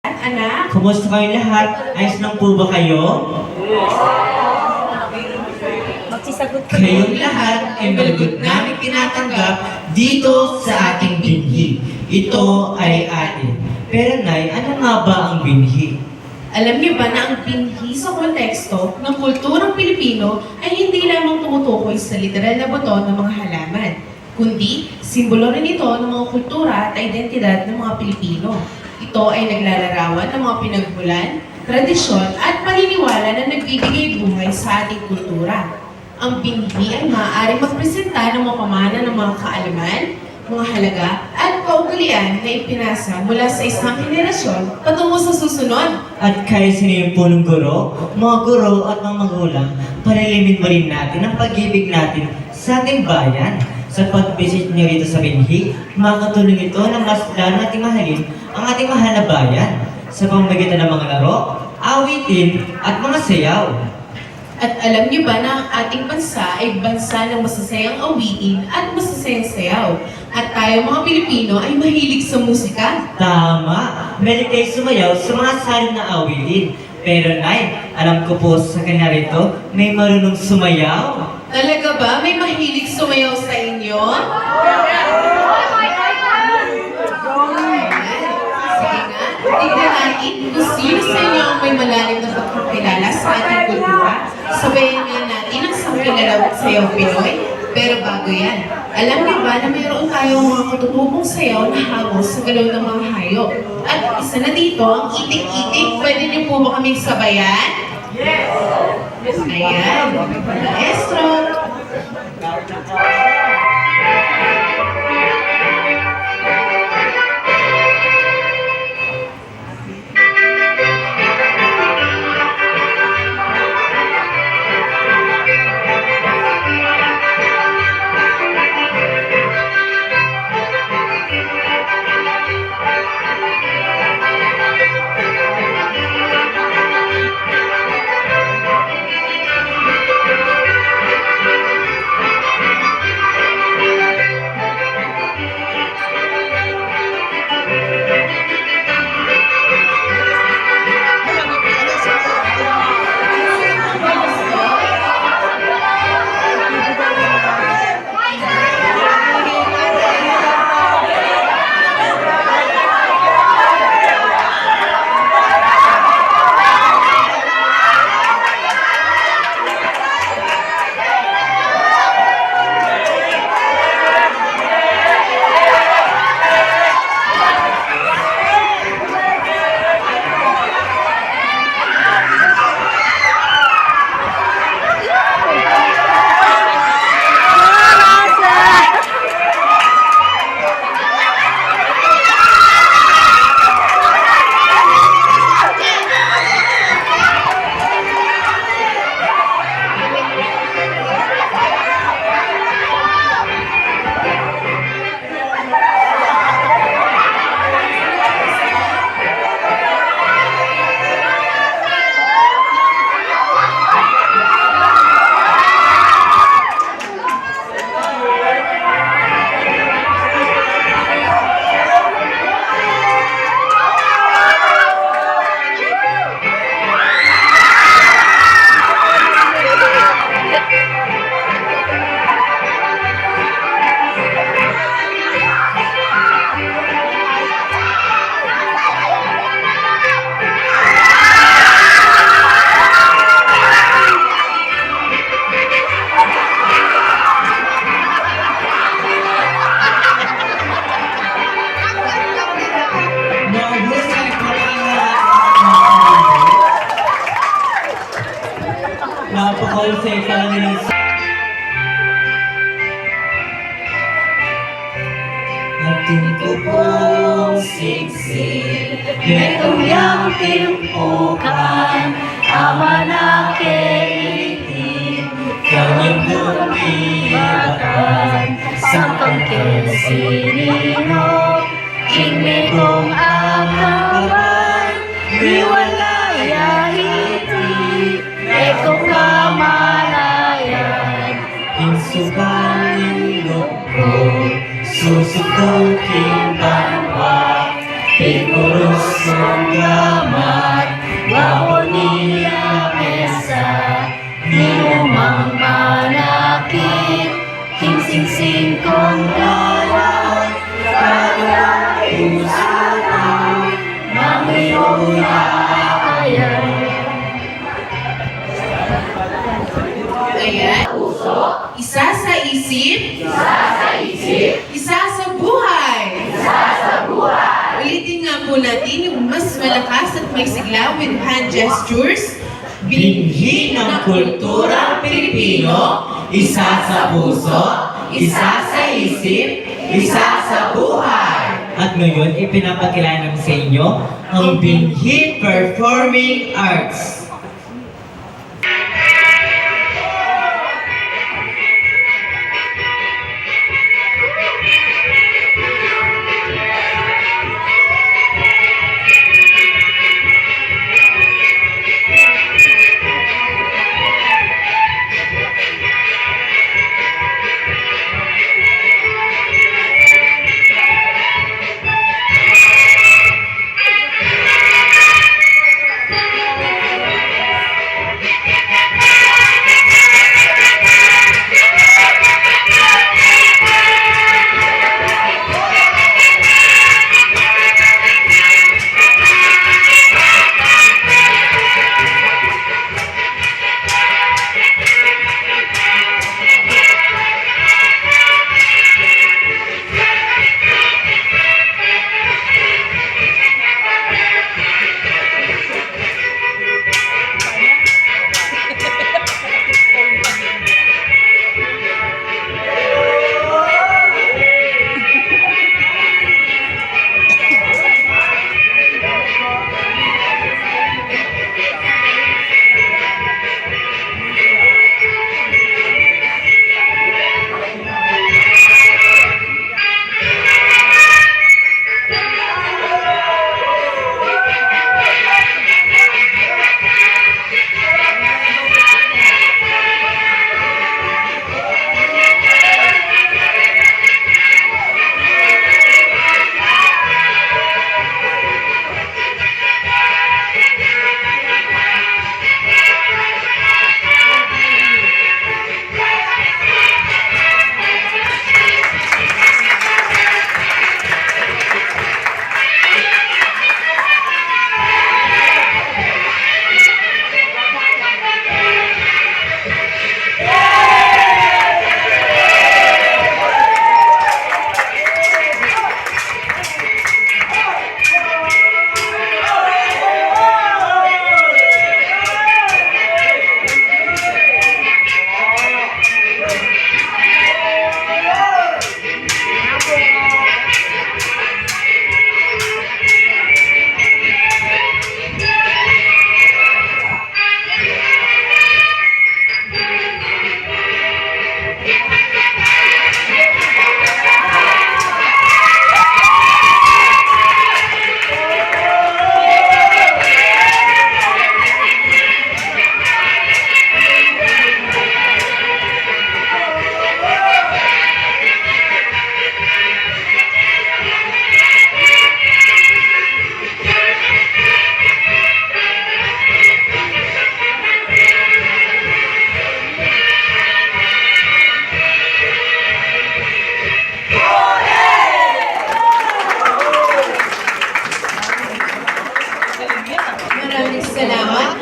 Anak? Kumusta kayong lahat? Ayos lang po ba kayo? Magsisagot ka. Kayong lahat ay malugod namin tinatanggap dito sa ating binhi. Ito ay atin. Pero Nay, ano nga ba ang binhi? Alam niyo ba na ang binhi sa konteksto ng kulturang Pilipino ay hindi lamang tumutukoy sa literal na buto ng mga halaman, kundi simbolo rin ito ng mga kultura at identidad ng mga Pilipino. Ito ay naglalarawan ng mga pinagmulan, tradisyon at paniniwala na nagbibigay buhay sa ating kultura. Ang binhi ay maaaring magpresenta ng mga pamana ng mga kaalaman, mga halaga at kaugalian na ipinasa mula sa isang henerasyon patungo sa susunod. At kayo sino yung punong guro, mga guro at mga magulang, palilimin mo rin natin ang pag-ibig natin sa ating bayan. Sa pag-visit niyo rito sa binhi, makakatulong ito na mas lalo nating mahalin ang ating mahal na bayan sa pamamagitan ng mga laro, awitin at mga sayaw. At alam niyo ba na ang ating bansa ay bansa ng masasayang awitin at masasayang sayaw? At tayo mga Pilipino ay mahilig sa musika? Tama! Meron kayo sumayaw sa mga salin na awitin. Pero Nay, alam ko po sa kanya rito, may marunong sumayaw. Talaga ba? May mahilig sumayaw sa inyo? Sige nga, tignan natin kung sino sa inyo ang may malalim na pagkakilala sa ating kultura. Sabayin nga natin ang sangkilalawang sayaw Pinoy. Pero bago yan, alam niyo ba na mayroon tayong mga katutubong sayaw na hagos sa galaw ng mga hayop? At isa na dito, ang itik-itik. Pwede niyo po ba kaming sabayan? Yes! Ayan, maestro. Napaka-usay pa lang nilang ating kupong siksik, Metuyang timpukan, ama na kaitin, kanyang lumibakan, sang pagkesinino, ingmigong akawan, niwalayahiti, ekong kamalayan, insukaling loko, susukoking banwa, Pikuros mong Isa sa isip. Isa sa buhay. Ulitin nga po natin yung mas malakas at may sigla with hand gestures. Binhi ng kulturang Pilipino, isa sa puso, isa sa isip, isa sa buhay. At ngayon, ipinapakilala namin sa inyo ang Binhi Performing Arts. Maraming salamat.